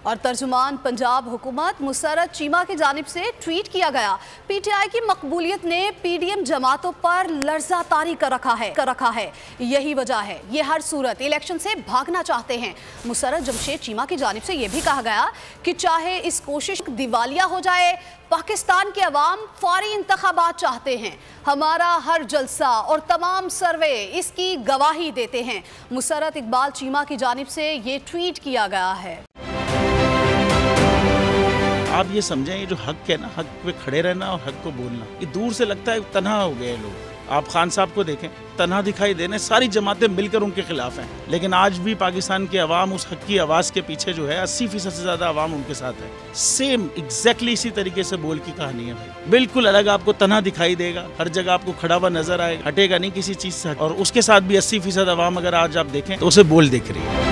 और तर्जुमान पंजाब हुकूमत मुसर्रत चीमा की जानिब से ट्वीट किया गया। पीटीआई की मकबूलियत ने पीडीएम जमातों पर लर्जा तारी कर रखा है। यही वजह है ये हर सूरत इलेक्शन से भागना चाहते हैं। मुसर्रत जमशेद चीमा की जानिब से यह भी कहा गया कि चाहे इस कोशिश दिवालिया हो जाए, पाकिस्तान के अवाम फौरी इंतखाबात चाहते हैं। हमारा हर जलसा और तमाम सर्वे इसकी गवाही देते हैं। मुसर्रत इकबाल चीमा की जानिब से ये ट्वीट किया गया है। आप ये समझें, ये जो हक है ना, हक पे खड़े रहना और हक को बोलना, ये दूर से लगता है तन्हा हो गए लोग। आप खान साहब को देखें, तन्हा दिखाई देने, सारी जमातें मिलकर उनके खिलाफ हैं, लेकिन आज भी पाकिस्तान की आवाम उस हक की आवाज़ के पीछे जो है 80% से ज़्यादा आवाम उनके साथ है। सेम एग्जैक्टली इसी तरीके से बोल की कहानी है भाई। बिल्कुल अलग आपको तन्हा दिखाई देगा, हर जगह आपको खड़ा हुआ नजर आएगा, हटेगा नहीं किसी चीज़ से। और उसके साथ भी 80% आवाम अगर आज आप देखें तो उसे बोल दिख रही है।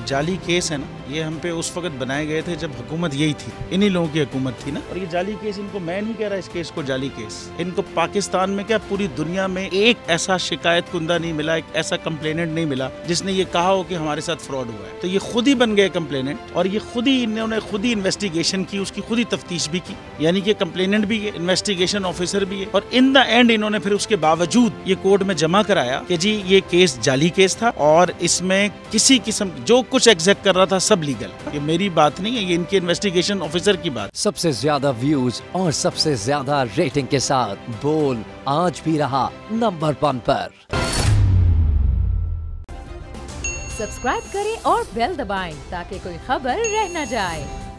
जाली केस है ना, ये हम पे उस वक्त बनाए गए थे जब हुकूमत यही थी, इन्हीं लोगों की हुकूमत थी ना। और ये जाली केस, इनको मैं नहीं कह रहा इस केस को जाली केस, इनको पाकिस्तान में क्या पूरी दुनिया में एक ऐसा शिकायत कुंदा नहीं मिला, एक ऐसा कंप्लेनेंट नहीं मिला जिसने ये कहा हो कि हमारे साथ फ्रॉड हुआ है। तो ये खुद ही बन गए कंप्लेनेंट और ये खुद ही इन्होंने खुद ही इन्वेस्टिगेशन की, उसकी खुद ही तफ्तीश भी की, यानी कि कंप्लेनेंट भी है, इन्वेस्टिगेशन ऑफिसर भी है। और इन द एंड इन्होंने फिर उसके बावजूद ये कोर्ट में जमा कराया कि जी ये केस जाली केस था और इसमें किसी किस्म जो कुछ एग्जैक्ट कर रहा था सब लीगल। ये मेरी बात नहीं है, ये इनके इन्वेस्टिगेशन ऑफिसर की बात। सबसे ज्यादा व्यूज और सबसे ज्यादा रेटिंग के साथ बोल आज भी रहा नंबर 1 पर। सब्सक्राइब करें और बेल दबाएं ताकि कोई खबर रह न जाए।